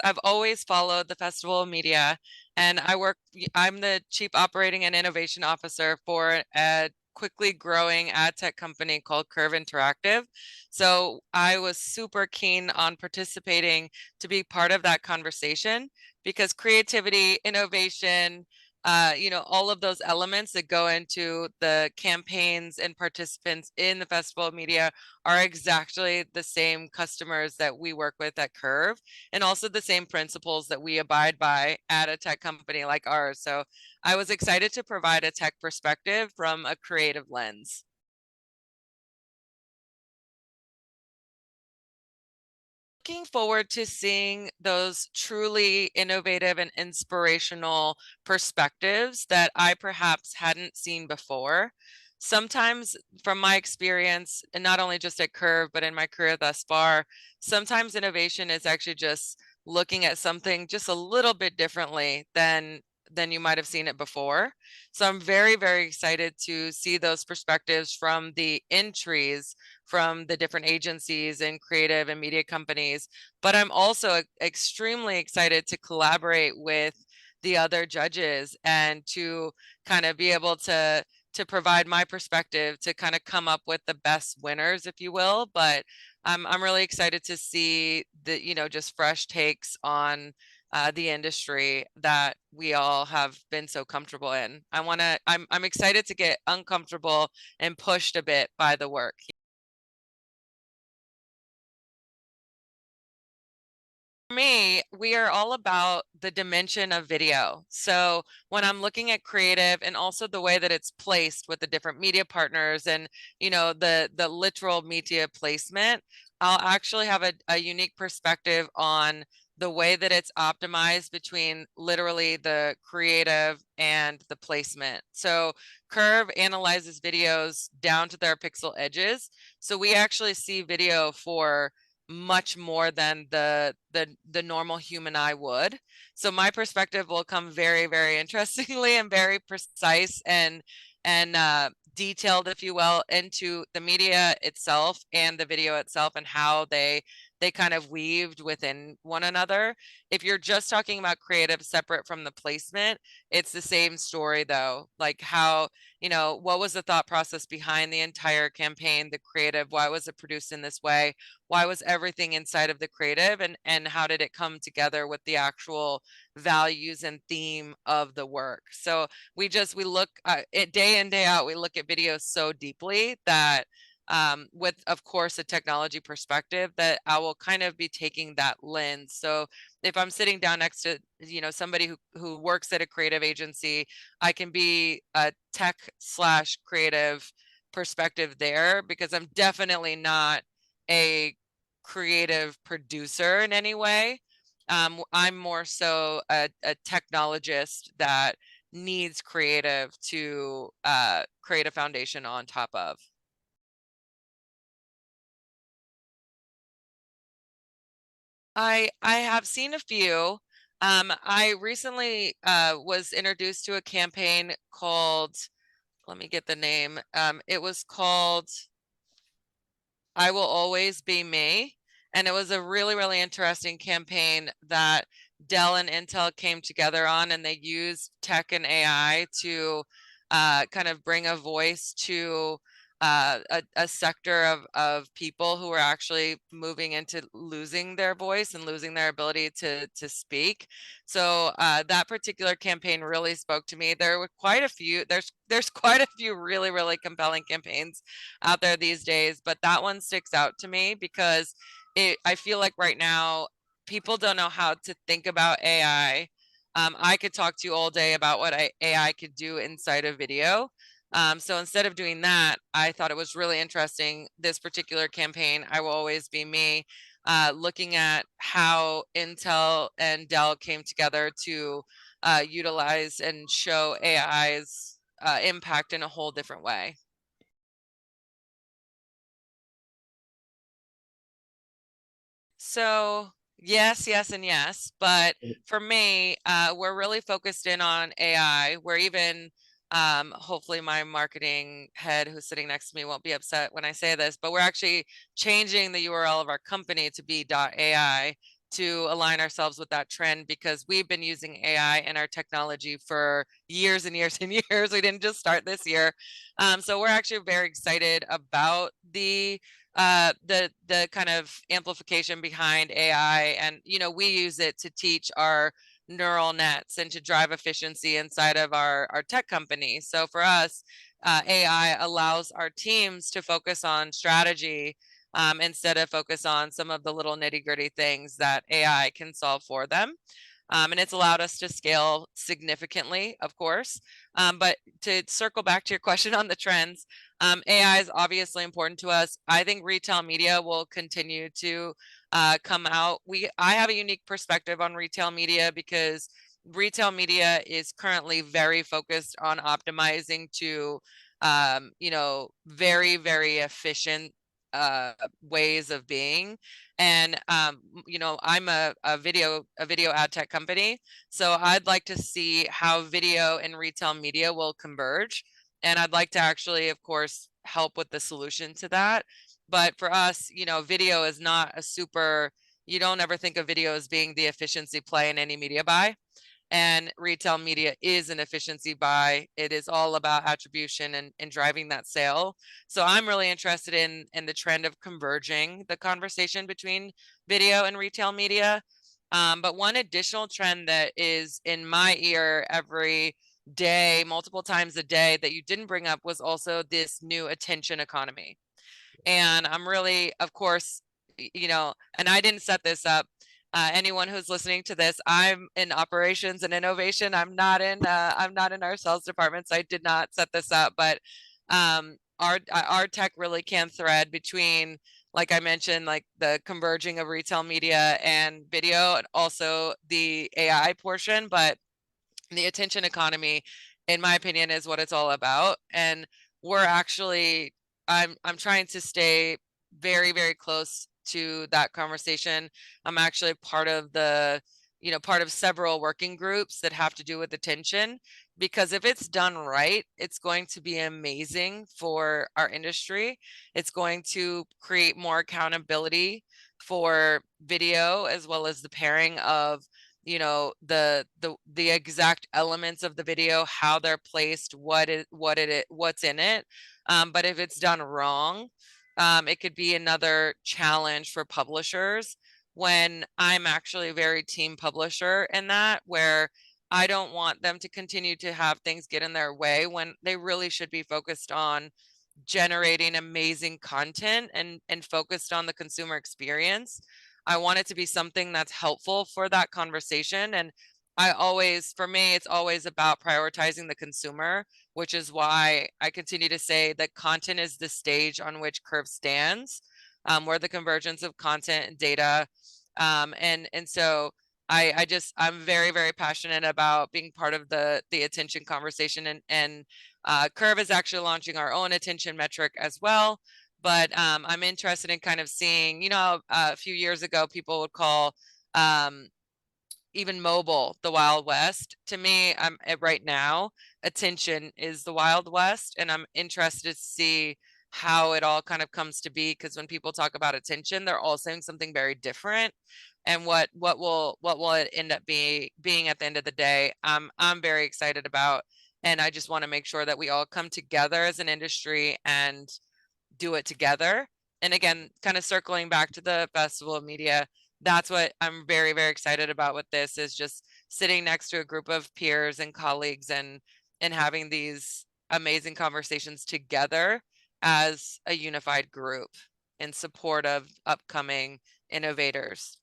I've always followed the Festival of Media, and I'm the Chief Operating and Innovation Officer for a quickly growing ad tech company called Curve Interactive. So I was super keen on participating to be part of that conversation because creativity, innovation, all of those elements that go into the campaigns and participants in the Festival of Media are exactly the same customers that we work with at Curve, and also the same principles that we abide by at a tech company like ours. So I was excited to provide a tech perspective from a creative lens. Looking forward to seeing those truly innovative and inspirational perspectives that I perhaps hadn't seen before. Sometimes, from my experience, and not only just at Curve, but in my career thus far, sometimes innovation is actually just looking at something just a little bit differently than you might have seen it before. So I'm very, very excited to see those perspectives from the entries from the different agencies and creative and media companies. But I'm also extremely excited to collaborate with the other judges and to kind of be able to provide my perspective to kind of come up with the best winners, if you will. But I'm really excited to see the, just fresh takes on the industry that we all have been so comfortable in. I'm excited to get uncomfortable and pushed a bit by the work. For me, we are all about the dimension of video. So when I'm looking at creative and also the way that it's placed with the different media partners and the literal media placement, I'll actually have a unique perspective on the way that it's optimized between literally the creative and the placement. So Curve analyzes videos down to their pixel edges. So we actually see video for much more than the normal human eye would. So my perspective will come very, very interestingly and very precise and detailed, if you will, into the media itself and the video itself and how they kind of weaved within one another. If you're just talking about creative separate from the placement, it's the same story though. Like how, what was the thought process behind the entire campaign, the creative, why was it produced in this way? Why was everything inside of the creative, and how did it come together with the actual values and theme of the work? So we look it day in day out, we look at videos so deeply that with of course a technology perspective, that I will kind of be taking that lens. So if I'm sitting down next to somebody who works at a creative agency, I can be a tech slash creative perspective there, because I'm definitely not a creative producer in any way. I'm more so a technologist that needs creative to create a foundation on top of. I have seen a few. I recently was introduced to a campaign called, let me get the name. It was called I Will Always Be Me. And it was a really, really interesting campaign that Dell and Intel came together on, and they used tech and AI to kind of bring a voice to a sector of people who were actually moving into losing their voice and losing their ability to speak. So that particular campaign really spoke to me. There were quite a few, there's quite a few really, really compelling campaigns out there these days, but that one sticks out to me because I feel like right now people don't know how to think about AI. I could talk to you all day about what AI could do inside of video. So instead of doing that, I thought it was really interesting. This particular campaign, I Will Always Be Me, looking at how Intel and Dell came together to utilize and show AI's impact in a whole different way. So yes, yes, and yes. But for me, we're really focused in on AI. We're even hopefully my marketing head who's sitting next to me won't be upset when I say this, but we're actually changing the URL of our company to be .ai to align ourselves with that trend, because we've been using AI and our technology for years and years and years. We didn't just start this year. So we're actually very excited about the kind of amplification behind AI. And, we use it to teach our neural nets and to drive efficiency inside of our tech company. So for us, AI allows our teams to focus on strategy, instead of focus on some of the little nitty gritty things that AI can solve for them. And it's allowed us to scale significantly, of course. But to circle back to your question on the trends, AI is obviously important to us. I think retail media will continue to come out. I have a unique perspective on retail media, because retail media is currently very focused on optimizing to, very, very efficient ways of being. And I'm a video ad tech company, so I'd like to see how video and retail media will converge, and I'd like to actually, of course, help with the solution to that. But for us, video is not a super, you don't ever think of video as being the efficiency play in any media buy. And retail media is an efficiency buy. It is all about attribution and driving that sale. So I'm really interested in the trend of converging the conversation between video and retail media. But one additional trend that is in my ear every day, multiple times a day, that you didn't bring up was also this new attention economy. And I'm really, of course, and I didn't set this up. Anyone who's listening to this, I'm in operations and innovation. I'm not in our sales department, so I did not set this up. But our tech really can thread between, like I mentioned, like the converging of retail media and video, and also the AI portion. But the attention economy, in my opinion, is what it's all about. And we're actually, I'm trying to stay very, very close to that conversation. I'm actually part of part of several working groups that have to do with attention, because if it's done right, it's going to be amazing for our industry. It's going to create more accountability for video, as well as the pairing of the exact elements of the video, how they're placed, what's in it. But if it's done wrong, it could be another challenge for publishers, when I'm actually a very team publisher in that, where I don't want them to continue to have things get in their way, when they really should be focused on generating amazing content and focused on the consumer experience. I want it to be something that's helpful for that conversation. And for me, it's always about prioritizing the consumer, which is why I continue to say that content is the stage on which Curve stands, where the convergence of content and data. And so I'm very, very passionate about being part of the attention conversation. And Curve is actually launching our own attention metric as well. But I'm interested in kind of seeing, a few years ago, people would call um, even mobile the Wild West. To me, right now, attention is the Wild West, and I'm interested to see how it all kind of comes to be, because when people talk about attention, they're all saying something very different. And what will it end up being at the end of the day, I'm very excited about. And I just want to make sure that we all come together as an industry and do it together. And again, kind of circling back to the Festival of Media, that's what I'm very, very excited about with this, is just sitting next to a group of peers and colleagues, and having these amazing conversations together as a unified group in support of upcoming innovators.